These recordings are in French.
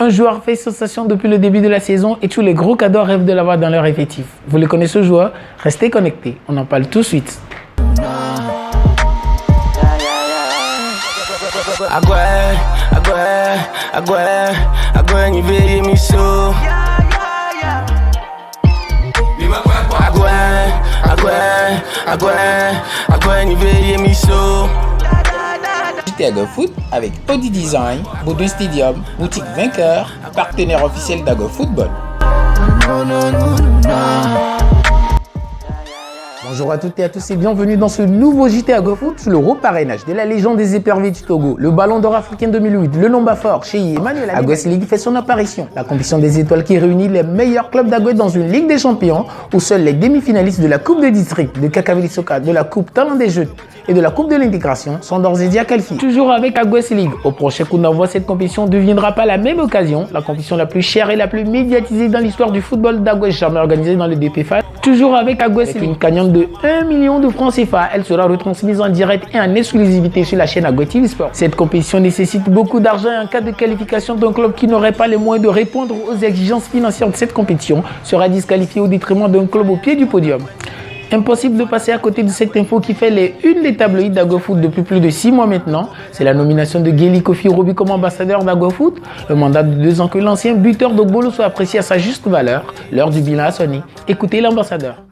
Un joueur fait sensation depuis le début de la saison et tous les gros cadeaux rêvent de l'avoir dans leur effectif. Vous le connaissez ce joueur? Restez connectés, on en parle tout de suite. JT AgoFoot avec Audi Design, Boudou Stadium, boutique vainqueur, partenaire officiel d'AgoFootball. Bonjour à toutes et à tous et bienvenue dans ce nouveau JT AgoFoot sous le reparrainage de la légende des éperviers du Togo, le ballon d'or africain 2008, le Nomba fort chez Emmanuel Agouès League fait son apparition. La compétition des étoiles qui réunit les meilleurs clubs d'Agouès dans une Ligue des Champions où seuls les demi-finalistes de la Coupe de District, de Kakaveli Soka, de la Coupe Talent des Jeux et de la Coupe de l'Intégration sont d'ores et déjà qualifiés. Toujours avec Agouès League, au prochain coup d'envoi, cette compétition ne deviendra pas la même occasion, la compétition la plus chère et la plus médiatisée dans l'histoire du football d'Agouès, jamais organisée dans le DPFA. Toujours avec Agouès League, une gagnante de 1 million de francs CFA, elle sera retransmise en direct et en exclusivité sur la chaîne Agouès TV Sport. Cette compétition nécessite beaucoup d'argent et en cas de qualification d'un club qui n'aurait pas les moyens de répondre aux exigences financières de cette compétition sera disqualifié au détriment d'un club au pied du podium. Impossible de passer à côté de cette info qui fait les unes des tabloïds d'AgoFoot depuis plus de 6 mois maintenant. C'est la nomination de Guéli Kofi Roby comme ambassadeur d'AgoFoot. Le mandat de 2 ans que l'ancien buteur d'Ogbolo soit apprécié à sa juste valeur. L'heure du bilan a sonné. Écoutez l'ambassadeur.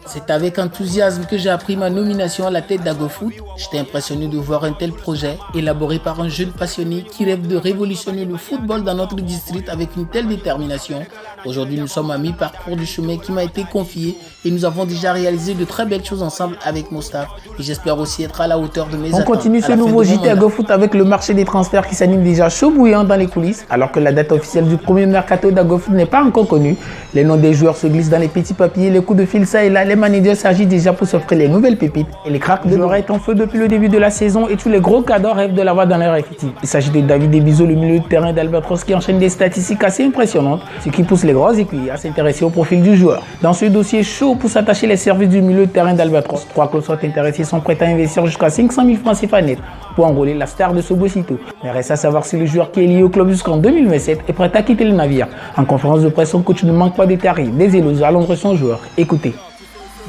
C'est avec enthousiasme que j'ai appris ma nomination à la tête d'AgoFoot. J'étais impressionné de voir un tel projet élaboré par un jeune passionné qui rêve de révolutionner le football dans notre district avec une telle détermination. Aujourd'hui, nous sommes à mi-parcours du chemin qui m'a été confié et nous avons déjà réalisé de très belles choses ensemble avec mon staff. Et j'espère aussi être à la hauteur de mes attentes. On continue ce nouveau JT AgoFoot avec le marché des transferts qui s'anime déjà chaud bouillant dans les coulisses. Alors que la date officielle du premier mercato d'AgoFoot n'est pas encore connue, les noms des joueurs se glissent dans les petits papiers, les coups de fil ça et là, les managers s'agissent déjà pour s'offrir les nouvelles pépites. Et les cracks de l'oreille est en feu depuis le début de la saison et tous les gros cadeaux rêvent de l'avoir dans leur effectif. Il s'agit de David Ebizo, le milieu de terrain d'Albatros qui enchaîne des statistiques assez impressionnantes, ce qui pousse les gros aiguilles à s'intéresser au profil du joueur. Dans ce dossier chaud pour s'attacher les services du milieu de terrain d'Albatros, 3 clubs sont intéressés sont prêts à investir jusqu'à 500 000 francs CFA net pour enrôler la star de Sobosito. Mais reste à savoir si le joueur qui est lié au club jusqu'en 2027 est prêt à quitter le navire. En conférence de presse, son coach ne manque pas de tarifs, des éloges à l'ombre de son joueur. Écoutez.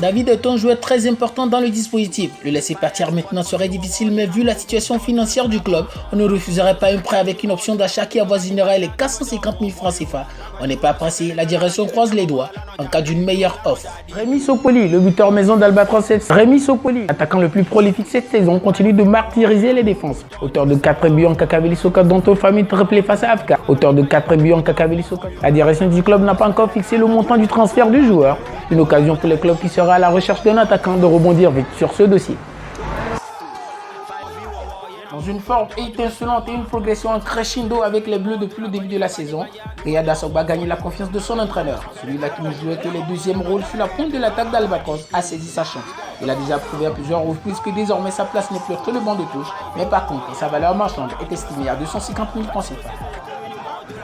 David est un joueur très important dans le dispositif. Le laisser partir maintenant serait difficile, mais vu la situation financière du club, on ne refuserait pas un prêt avec une option d'achat qui avoisinerait les 450 000 francs CFA. On n'est pas pressé, la direction croise les doigts en cas d'une meilleure offre. Rémi Sokoli, le buteur maison d'Albatros. Rémi Sokoli, attaquant le plus prolifique cette saison, continue de martyriser les défenses. Auteur de 4 buts en Kakaveli Soka, dont une famille triplée face à Afka. Auteur de 4 buts en Kakaveli Soka. La direction du club n'a pas encore fixé le montant du transfert du joueur. Une occasion pour les clubs qui sera à la recherche d'un attaquant de rebondir vite sur ce dossier. Dans une forme étincelante et une progression en crescendo avec les Bleus depuis le début de la saison, Riyad Asogba a gagné la confiance de son entraîneur. Celui-là qui ne jouait que les deuxièmes rôles sur la pointe de l'attaque d'Albatros a saisi sa chance. Il a déjà prouvé à plusieurs reprises que désormais sa place n'est plus entre le banc de touche, mais par contre sa valeur marchande est estimée à 250 000 francs CFA.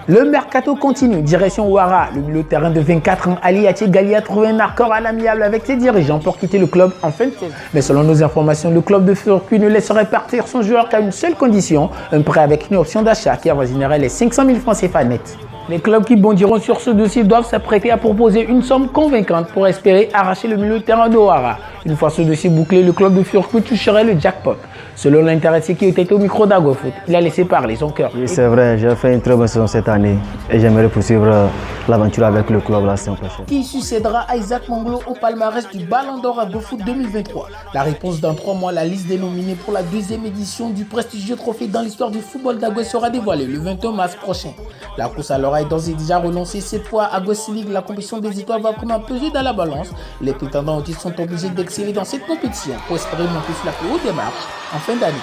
Le mercato continue, direction Ouara. Le milieu de terrain de 24 ans, Ali Gali a trouvé un accord à l'amiable avec ses dirigeants pour quitter le club en fin de saison. Mais selon nos informations, le club de Furcu ne laisserait partir son joueur qu'à une seule condition, un prêt avec une option d'achat qui avoisinerait les 500 000 francs CFA net. Les clubs qui bondiront sur ce dossier doivent s'apprêter à proposer une somme convaincante pour espérer arracher le milieu de terrain de Ouara. Une fois ce dossier bouclé, le club de Furcu toucherait le jackpot. Selon l'intéressé qui était au micro d'AgoFoot, il a laissé parler son cœur. Oui, c'est vrai, j'ai fait une très bonne saison cette année et j'aimerais poursuivre l'aventure avec le club la saison prochaine. Qui succédera à Isaac Monglo au palmarès du Ballon d'Or AgoFoot 2023? La réponse dans 3 mois, la liste des nominés pour la 2e édition du prestigieux trophée dans l'histoire du football d'Agouès sera dévoilée le 21 mars prochain. La course à l'or est d'ores et déjà renoncée. Cette fois, à Agouès League, la compétition des étoiles va vraiment peser dans la balance. Les prétendants au titre sont obligés d'exceller dans cette compétition pour espérer monter sur la plus haute démarche en fin d'année.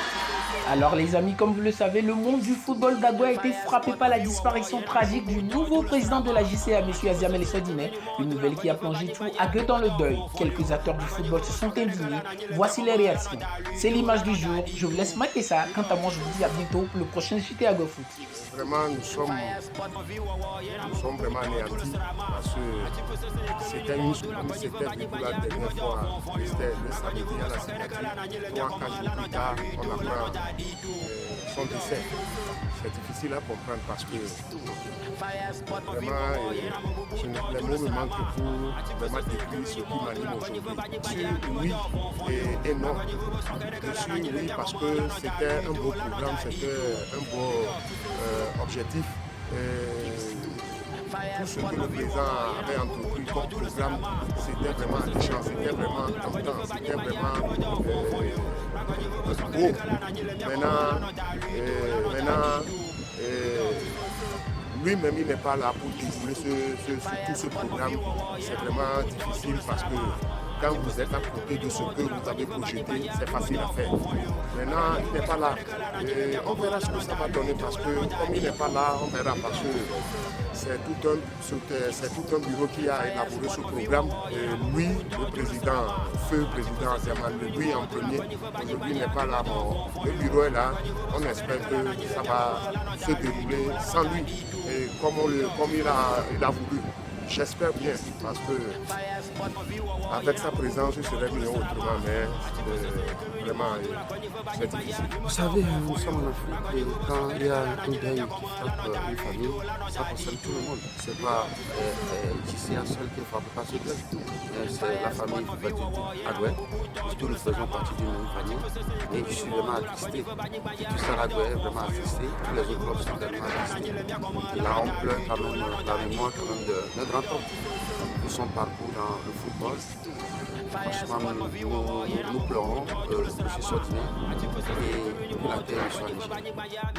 Alors les amis, comme vous le savez, le monde du football d'Agouès a été frappé par la disparition tragique du nouveau président de la JCA, M. Aziamel Sodine, une nouvelle qui a plongé tout Agouès dans le deuil. Quelques acteurs du football se sont indignés. Voici les réactions. C'est l'image du jour. Je vous laisse mater ça. Quant à moi, je vous dis à bientôt pour le prochain JT AgoFoot. Vraiment, nous sommes vraiment anéantis parce que c'était une chose comme c'était depuis la dernière fois. C'était le samedi à la signature. 3-4 jours plus tard, on apprend son décès. C'est difficile. difficile à comprendre parce que vraiment, les mots me manquent pour vraiment décrire ce qui m'anime aujourd'hui. Je suis oui et non. Je suis oui parce que c'était un beau programme, c'était un beau objectif. Tout ce que le président avait entrepris comme programme, c'était vraiment alléchant, c'était vraiment tentant, c'était vraiment beau. Maintenant lui-même, il n'est pas là pour dérouler tout ce programme. C'est vraiment difficile parce que quand vous êtes à côté de ce que vous avez projeté, c'est facile à faire. Maintenant, il n'est pas là. Et on verra ce que ça va donner parce que comme il n'est pas là, on verra parce que c'est tout un bureau qui a élaboré ce programme. Et lui, le président, feu président Aziaman, lui en premier, aujourd'hui n'est pas là. Bon, le bureau est là. On espère que ça va se dérouler sans lui. Et comme il a voulu. J'espère bien, parce que avec sa présence, je serais mieux autrement, mais vraiment, c'est difficile. Vous savez, nous sommes en Afrique et quand il y a un deuil qui frappe une famille, ça concerne tout le monde. C'est pas Tchisia seul qui ne frappe pas ce deuil. C'est la famille Adoué. Nous nous faisons partie d'une même famille et je suis vraiment attristé. Tout ça, Adoué est vraiment attristé. Tous les autres clubs sont tellement attristés. Et là, on pleure quand même la mémoire quand même de notre grand homme, de son parcours dans le football. Franchement, nous pleurons M. Sodiné et que la terre soit légère.